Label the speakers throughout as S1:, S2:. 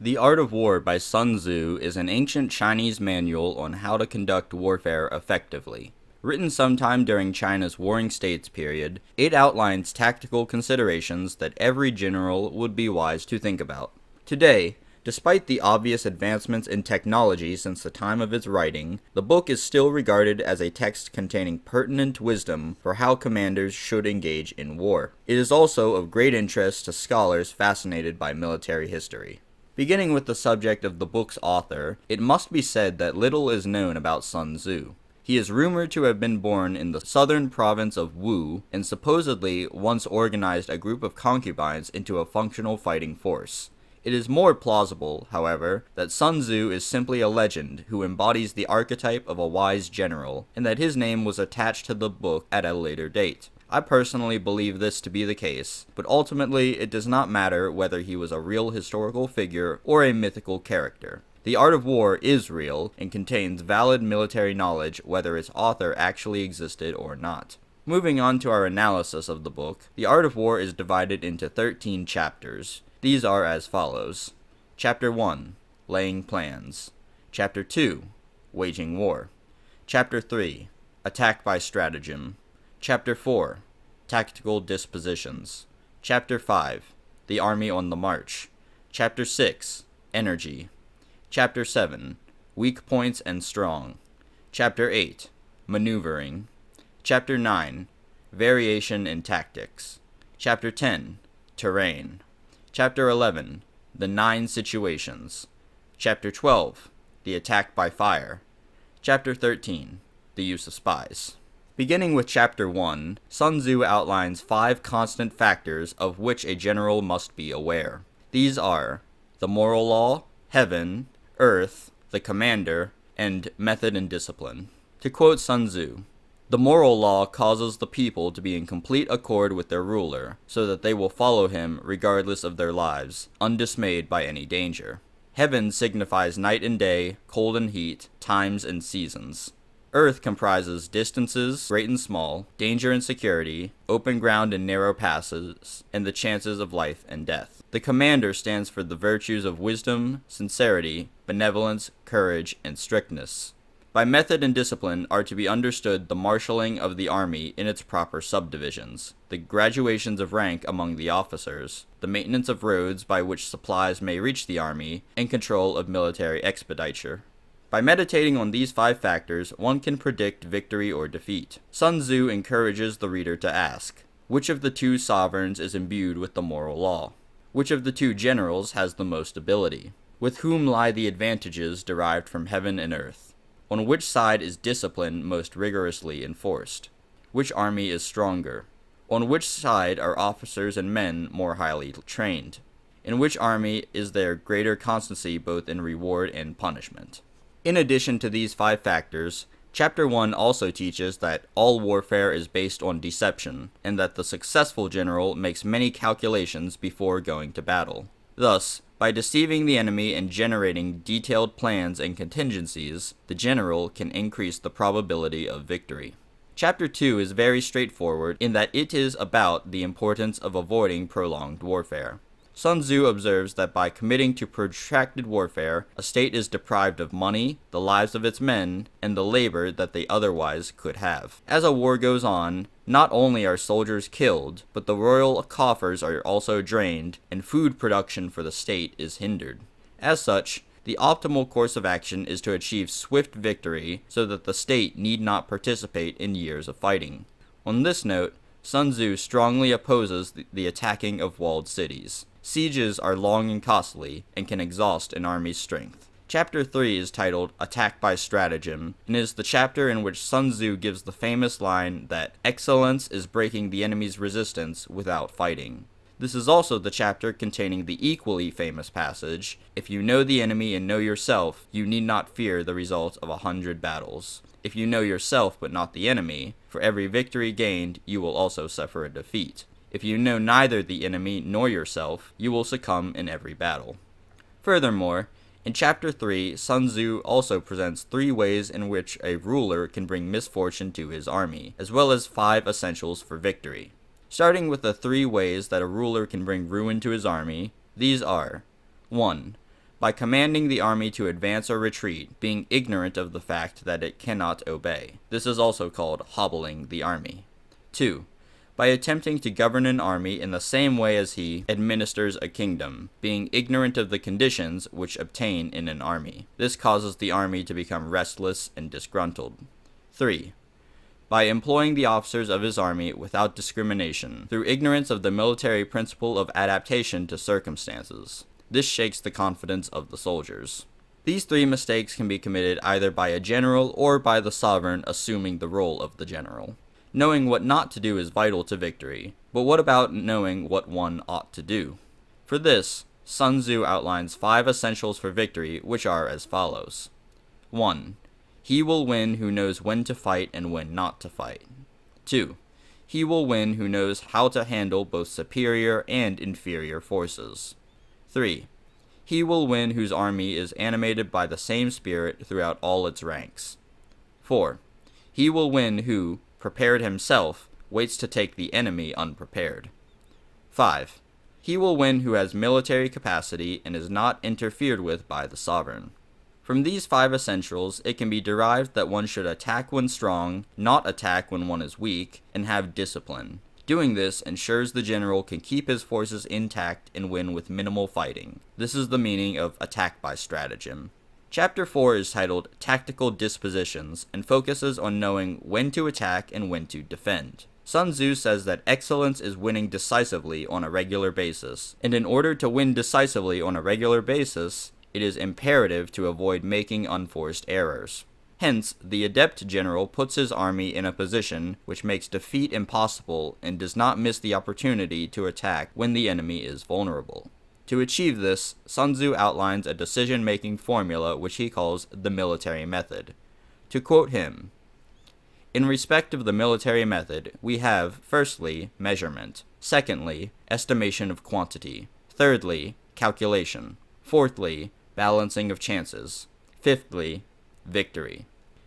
S1: The Art of War by Sun Tzu is an ancient Chinese manual on how to conduct warfare effectively. Written sometime during China's Warring States period, it outlines tactical considerations that every general would be wise to think about. Today, despite the obvious advancements in technology since the time of its writing, the book is still regarded as a text containing pertinent wisdom for how commanders should engage in war. It is also of great interest to scholars fascinated by military history. Beginning with the subject of the book's author, it must be said that little is known about Sun Tzu. He is rumored to have been born in the southern province of Wu, and supposedly once organized a group of concubines into a functional fighting force. It is more plausible, however, that Sun Tzu is simply a legend who embodies the archetype of a wise general, and that his name was attached to the book at a later date. I personally believe this to be the case, but ultimately it does not matter whether he was a real historical figure or a mythical character. The Art of War is real and contains valid military knowledge whether its author actually existed or not. Moving on to our analysis of the book, The Art of War is divided into 13 chapters. These are as follows. Chapter 1, Laying Plans. Chapter 2, Waging War. Chapter 3, Attack by Stratagem. Chapter 4, Tactical Dispositions. Chapter 5, The Army on the March. Chapter 6, Energy. Chapter 7, Weak Points and Strong. Chapter 8, Maneuvering. Chapter 9, Variation in Tactics. Chapter 10, Terrain. Chapter 11, The 9 Situations. Chapter 12, The Attack by Fire. Chapter 13, The Use of Spies. Beginning with Chapter 1, Sun Tzu outlines 5 constant factors of which a general must be aware. These are the moral law, heaven, earth, the commander, and method and discipline. To quote Sun Tzu, "The moral law causes the people to be in complete accord with their ruler, so that they will follow him regardless of their lives, undismayed by any danger. Heaven signifies night and day, cold and heat, times and seasons. Earth comprises distances, great and small, danger and security, open ground and narrow passes, and the chances of life and death. The commander stands for the virtues of wisdom, sincerity, benevolence, courage, and strictness. By method and discipline are to be understood the marshalling of the army in its proper subdivisions, the graduations of rank among the officers, the maintenance of roads by which supplies may reach the army, and control of military expediture. By meditating on these 5 factors, one can predict victory or defeat. Sun Tzu encourages the reader to ask, which of the 2 sovereigns is imbued with the moral law? Which of the 2 generals has the most ability? With whom lie the advantages derived from heaven and earth? On which side is discipline most rigorously enforced? Which army is stronger? On which side are officers and men more highly trained? In which army is there greater constancy both in reward and punishment?" In addition to these 5 factors, Chapter 1 also teaches that all warfare is based on deception, and that the successful general makes many calculations before going to battle. Thus, by deceiving the enemy and generating detailed plans and contingencies, the general can increase the probability of victory. Chapter 2 is very straightforward in that it is about the importance of avoiding prolonged warfare. Sun Tzu observes that by committing to protracted warfare, a state is deprived of money, the lives of its men, and the labor that they otherwise could have. As a war goes on, not only are soldiers killed, but the royal coffers are also drained, and food production for the state is hindered. As such, the optimal course of action is to achieve swift victory so that the state need not participate in years of fighting. On this note, Sun Tzu strongly opposes the attacking of walled cities. Sieges are long and costly, and can exhaust an army's strength. Chapter 3 is titled Attack by Stratagem, and is the chapter in which Sun Tzu gives the famous line that excellence is breaking the enemy's resistance without fighting. This is also the chapter containing the equally famous passage, "If you know the enemy and know yourself, you need not fear the result of 100 battles. If you know yourself but not the enemy, for every victory gained, you will also suffer a defeat. If you know neither the enemy nor yourself, you will succumb in every battle." Furthermore, in Chapter 3, Sun Tzu also presents 3 ways in which a ruler can bring misfortune to his army, as well as 5 essentials for victory. Starting with the 3 ways that a ruler can bring ruin to his army, these are: 1. by commanding the army to advance or retreat, being ignorant of the fact that it cannot obey. This is also called hobbling the army. 2. By attempting to govern an army in the same way as he administers a kingdom, being ignorant of the conditions which obtain in an army. This causes the army to become restless and disgruntled. 3. By employing the officers of his army without discrimination, through ignorance of the military principle of adaptation to circumstances. This shakes the confidence of the soldiers. These 3 mistakes can be committed either by a general or by the sovereign assuming the role of the general. Knowing what not to do is vital to victory, but what about knowing what one ought to do? For this, Sun Tzu outlines 5 essentials for victory, which are as follows. 1. He will win who knows when to fight and when not to fight. 2. He will win who knows how to handle both superior and inferior forces. 3. He will win whose army is animated by the same spirit throughout all its ranks. 4. He will win who, prepared himself, waits to take the enemy unprepared. 5. He will win who has military capacity and is not interfered with by the sovereign. From these 5 essentials, it can be derived that one should attack when strong, not attack when one is weak, and have discipline. Doing this ensures the general can keep his forces intact and win with minimal fighting. This is the meaning of attack by stratagem. Chapter 4 is titled Tactical Dispositions and focuses on knowing when to attack and when to defend. Sun Tzu says that excellence is winning decisively on a regular basis, and in order to win decisively on a regular basis, it is imperative to avoid making unforced errors. Hence, the adept general puts his army in a position which makes defeat impossible and does not miss the opportunity to attack when the enemy is vulnerable. To achieve this, Sun Tzu outlines a decision-making formula which he calls the military method. To quote him, "In respect of the military method, we have, firstly, measurement, secondly, estimation of quantity, thirdly, calculation, fourthly, balancing of chances, fifthly, victory.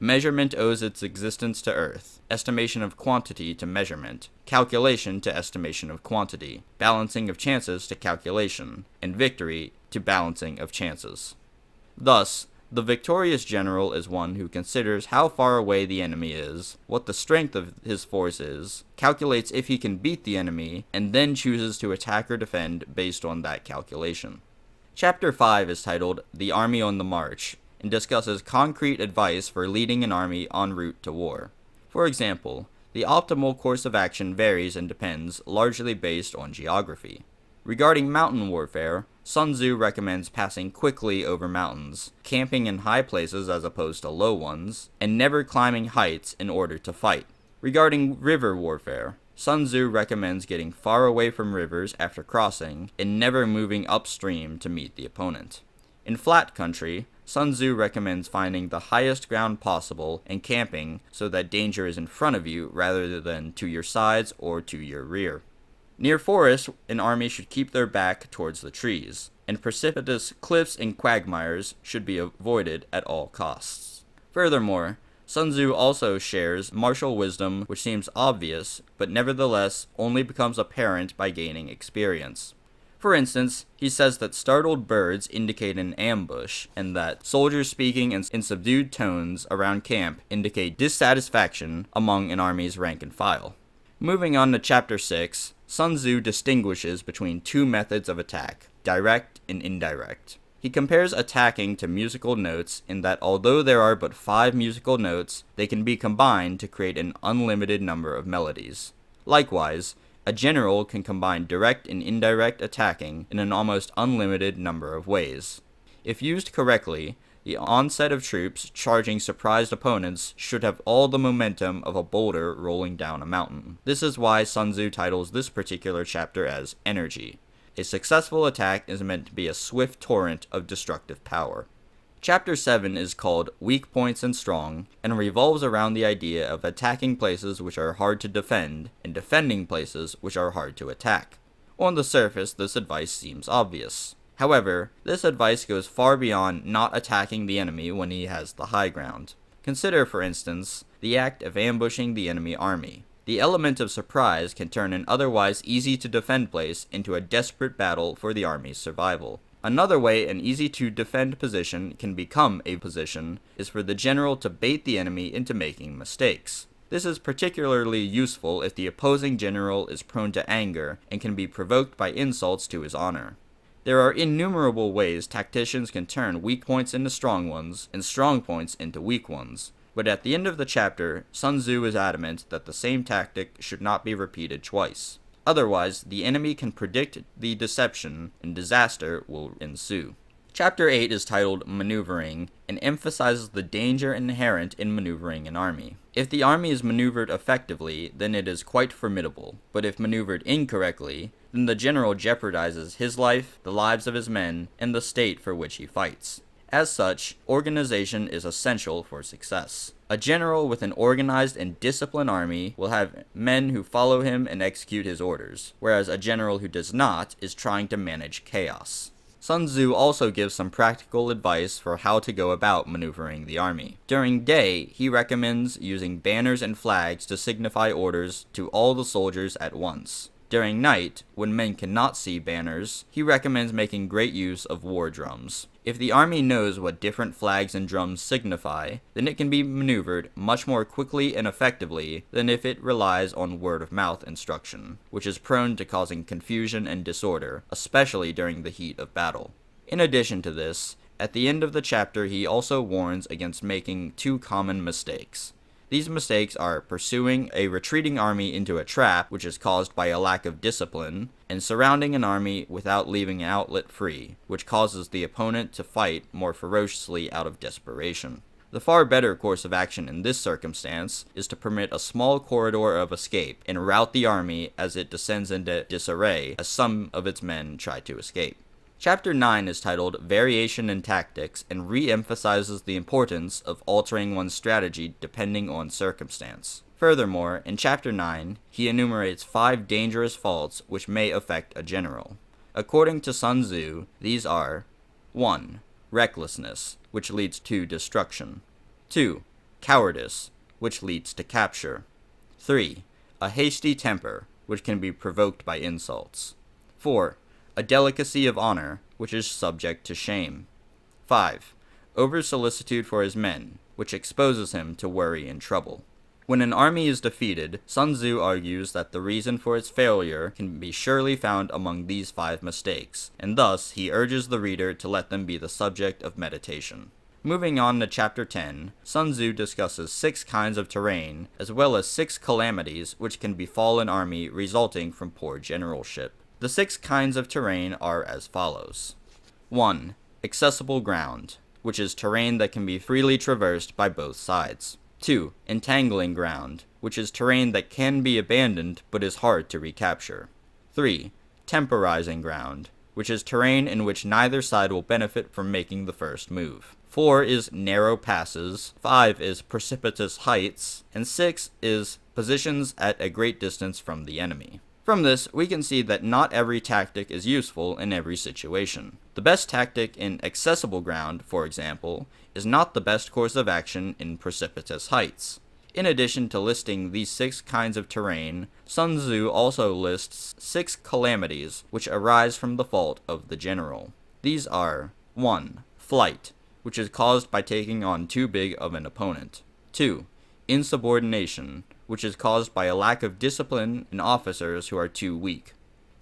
S1: Measurement owes its existence to earth, estimation of quantity to measurement, calculation to estimation of quantity, balancing of chances to calculation, and victory to balancing of chances." Thus, the victorious general is one who considers how far away the enemy is, what the strength of his force is, calculates if he can beat the enemy, and then chooses to attack or defend based on that calculation. Chapter 5 is titled The Army on the March, and discusses concrete advice for leading an army en route to war. For example, the optimal course of action varies and depends largely based on geography. Regarding mountain warfare, Sun Tzu recommends passing quickly over mountains, camping in high places as opposed to low ones, and never climbing heights in order to fight. Regarding river warfare, Sun Tzu recommends getting far away from rivers after crossing, and never moving upstream to meet the opponent. In flat country, Sun Tzu recommends finding the highest ground possible and camping so that danger is in front of you rather than to your sides or to your rear. Near forests, an army should keep their back towards the trees, and precipitous cliffs and quagmires should be avoided at all costs. Furthermore, Sun Tzu also shares martial wisdom which seems obvious, but nevertheless only becomes apparent by gaining experience. For instance, he says that startled birds indicate an ambush, and that soldiers speaking in subdued tones around camp indicate dissatisfaction among an army's rank and file. Moving on to Chapter 6, Sun Tzu distinguishes between 2 methods of attack, direct and indirect. He compares attacking to musical notes in that although there are but 5 musical notes, they can be combined to create an unlimited number of melodies. Likewise, a general can combine direct and indirect attacking in an almost unlimited number of ways. If used correctly, the onset of troops charging surprised opponents should have all the momentum of a boulder rolling down a mountain. This is why Sun Tzu titles this particular chapter as Energy. A successful attack is meant to be a swift torrent of destructive power. Chapter 7 is called Weak Points and Strong, and revolves around the idea of attacking places which are hard to defend, and defending places which are hard to attack. On the surface, this advice seems obvious. However, this advice goes far beyond not attacking the enemy when he has the high ground. Consider, for instance, the act of ambushing the enemy army. The element of surprise can turn an otherwise easy-to-defend place into a desperate battle for the army's survival. Another way an easy-to-defend position can become a position is for the general to bait the enemy into making mistakes. This is particularly useful if the opposing general is prone to anger and can be provoked by insults to his honor. There are innumerable ways tacticians can turn weak points into strong ones and strong points into weak ones, but at the end of the chapter, Sun Tzu is adamant that the same tactic should not be repeated twice. Otherwise, the enemy can predict the deception and disaster will ensue. Chapter 8 is titled Maneuvering and emphasizes the danger inherent in maneuvering an army. If the army is maneuvered effectively, then it is quite formidable, but if maneuvered incorrectly, then the general jeopardizes his life, the lives of his men, and the state for which he fights. As such, organization is essential for success. A general with an organized and disciplined army will have men who follow him and execute his orders, whereas a general who does not is trying to manage chaos. Sun Tzu also gives some practical advice for how to go about maneuvering the army. During day, he recommends using banners and flags to signify orders to all the soldiers at once. During night, when men cannot see banners, he recommends making great use of war drums. If the army knows what different flags and drums signify, then it can be maneuvered much more quickly and effectively than if it relies on word-of-mouth instruction, which is prone to causing confusion and disorder, especially during the heat of battle. In addition to this, at the end of the chapter he also warns against making two common mistakes. These mistakes are pursuing a retreating army into a trap, which is caused by a lack of discipline, and surrounding an army without leaving an outlet free, which causes the opponent to fight more ferociously out of desperation. The far better course of action in this circumstance is to permit a small corridor of escape and rout the army as it descends into disarray as some of its men try to escape. Chapter 9 is titled Variation in Tactics and re-emphasizes the importance of altering one's strategy depending on circumstance. Furthermore, in Chapter 9, he enumerates 5 dangerous faults which may affect a general. According to Sun Tzu, these are 1. Recklessness, which leads to destruction. 2. Cowardice, which leads to capture. 3. A hasty temper, which can be provoked by insults. 4. A delicacy of honor, which is subject to shame. 5. Over-solicitude for his men, which exposes him to worry and trouble. When an army is defeated, Sun Tzu argues that the reason for its failure can be surely found among these 5 mistakes, and thus he urges the reader to let them be the subject of meditation. Moving on to Chapter 10, Sun Tzu discusses 6 kinds of terrain, as well as 6 calamities which can befall an army resulting from poor generalship. The 6 kinds of terrain are as follows. 1. Accessible ground, which is terrain that can be freely traversed by both sides. 2. Entangling ground, which is terrain that can be abandoned but is hard to recapture. 3. Temporizing ground, which is terrain in which neither side will benefit from making the first move. 4 is narrow passes, 5 is precipitous heights, and 6 is positions at a great distance from the enemy. From this, we can see that not every tactic is useful in every situation. The best tactic in accessible ground, for example, is not the best course of action in precipitous heights. In addition to listing these 6 kinds of terrain, Sun Tzu also lists 6 calamities which arise from the fault of the general. These are 1. Flight, which is caused by taking on too big of an opponent. 2. Insubordination, which is caused by a lack of discipline in officers who are too weak.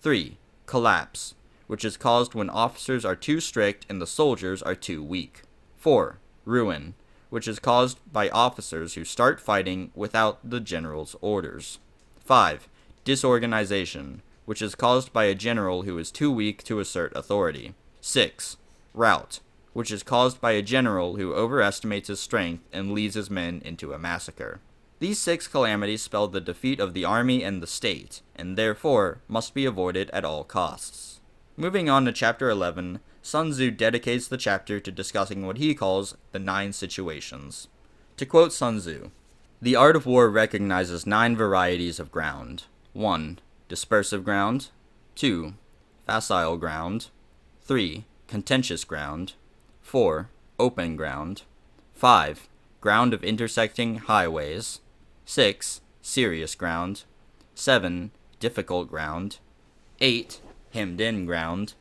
S1: 3. Collapse, which is caused when officers are too strict and the soldiers are too weak. 4. Ruin, which is caused by officers who start fighting without the general's orders. 5. Disorganization, which is caused by a general who is too weak to assert authority. 6. Rout, which is caused by a general who overestimates his strength and leads his men into a massacre. These 6 calamities spell the defeat of the army and the state, and therefore must be avoided at all costs. Moving on to Chapter 11, Sun Tzu dedicates the chapter to discussing what he calls the 9 situations. To quote Sun Tzu, "The art of war recognizes 9 varieties of ground. 1. Dispersive ground. 2. Facile ground. 3. Contentious ground. 4. Open ground. 5. Ground of intersecting highways. 6. Serious ground. 7. Difficult ground. 8. Hemmed-in ground.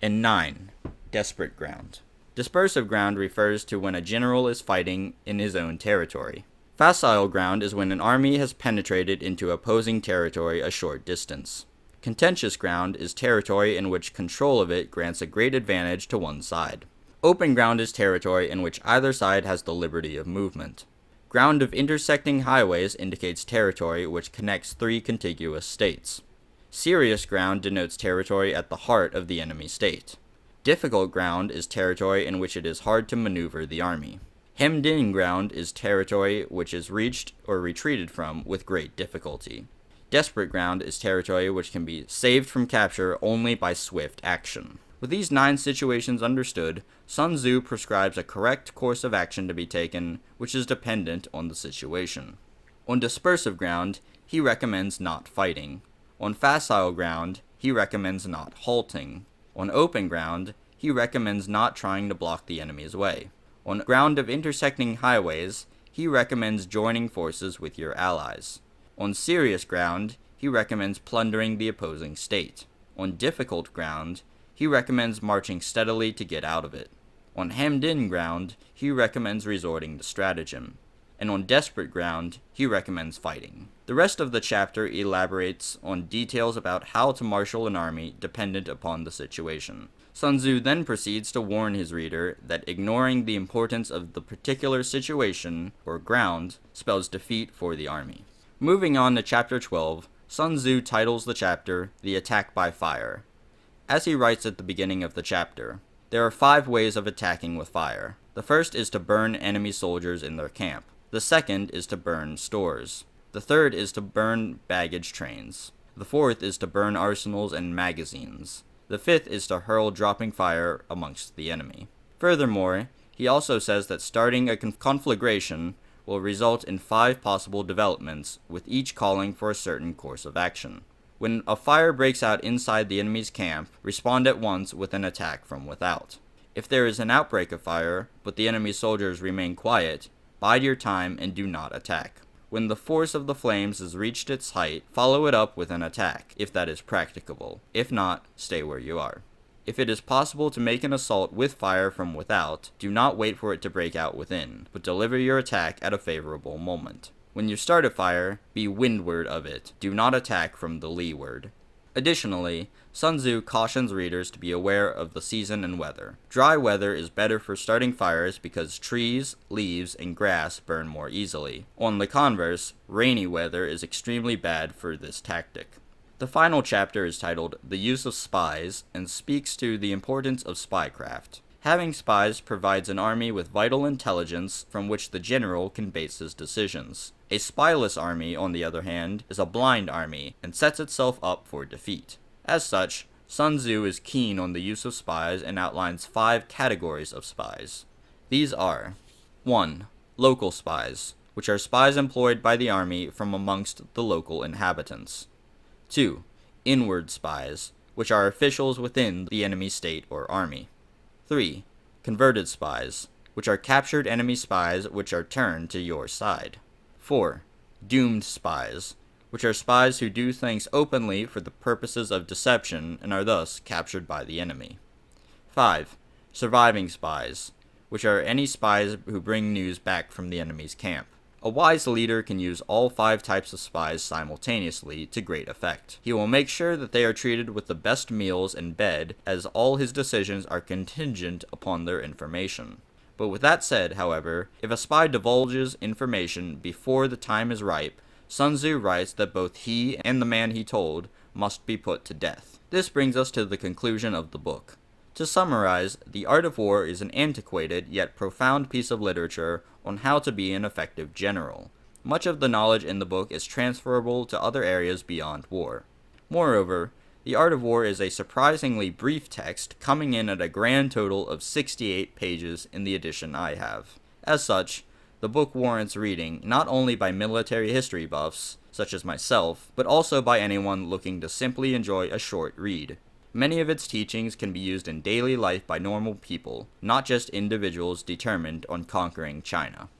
S1: And 9. Desperate ground. Dispersive ground refers to when a general is fighting in his own territory. Facile ground is when an army has penetrated into opposing territory a short distance. Contentious ground is territory in which control of it grants a great advantage to one side. Open ground is territory in which either side has the liberty of movement. Ground of intersecting highways indicates territory which connects three contiguous states. Serious ground denotes territory at the heart of the enemy state. Difficult ground is territory in which it is hard to maneuver the army. Hemmed-in ground is territory which is reached or retreated from with great difficulty. Desperate ground is territory which can be saved from capture only by swift action. With these 9 situations understood, Sun Tzu prescribes a correct course of action to be taken, which is dependent on the situation. On dispersive ground, he recommends not fighting. On facile ground, he recommends not halting. On open ground, he recommends not trying to block the enemy's way. On ground of intersecting highways, he recommends joining forces with your allies. On serious ground, he recommends plundering the opposing state. On difficult ground, he recommends marching steadily to get out of it. On hemmed-in ground, he recommends resorting to stratagem. And on desperate ground, he recommends fighting. The rest of the chapter elaborates on details about how to marshal an army dependent upon the situation. Sun Tzu then proceeds to warn his reader that ignoring the importance of the particular situation, or ground, spells defeat for the army. Moving on to chapter 12, Sun Tzu titles the chapter, The Attack by Fire. As he writes at the beginning of the chapter, there are 5 ways of attacking with fire. The first is to burn enemy soldiers in their camp. The second is to burn stores. The third is to burn baggage trains. The fourth is to burn arsenals and magazines. The fifth is to hurl dropping fire amongst the enemy. Furthermore, he also says that starting a conflagration will result in 5 possible developments, with each calling for a certain course of action. When a fire breaks out inside the enemy's camp, respond at once with an attack from without. If there is an outbreak of fire, but the enemy soldiers remain quiet, bide your time and do not attack. When the force of the flames has reached its height, follow it up with an attack, if that is practicable. If not, stay where you are. If it is possible to make an assault with fire from without, do not wait for it to break out within, but deliver your attack at a favorable moment. When you start a fire, be windward of it. Do not attack from the leeward. Additionally, Sun Tzu cautions readers to be aware of the season and weather. Dry weather is better for starting fires because trees, leaves, and grass burn more easily. On the converse, rainy weather is extremely bad for this tactic. The final chapter is titled The Use of Spies and speaks to the importance of spycraft. Having spies provides an army with vital intelligence from which the general can base his decisions. A spyless army, on the other hand, is a blind army and sets itself up for defeat. As such, Sun Tzu is keen on the use of spies and outlines 5 categories of spies. These are 1. Local spies, which are spies employed by the army from amongst the local inhabitants. 2. Inward spies, which are officials within the enemy state or army. 3. Converted spies, which are captured enemy spies which are turned to your side. 4. Doomed spies, which are spies who do things openly for the purposes of deception and are thus captured by the enemy. 5. Surviving spies, which are any spies who bring news back from the enemy's camp. A wise leader can use all 5 types of spies simultaneously to great effect. He will make sure that they are treated with the best meals and bed, as all his decisions are contingent upon their information. But with that said, however, if a spy divulges information before the time is ripe, Sun Tzu writes that both he and the man he told must be put to death. This brings us to the conclusion of the book. To summarize, The Art of War is an antiquated yet profound piece of literature on how to be an effective general. Much of the knowledge in the book is transferable to other areas beyond war. Moreover, The Art of War is a surprisingly brief text, coming in at a grand total of 68 pages in the edition I have. As such, the book warrants reading not only by military history buffs, such as myself, but also by anyone looking to simply enjoy a short read. Many of its teachings can be used in daily life by normal people, not just individuals determined on conquering China.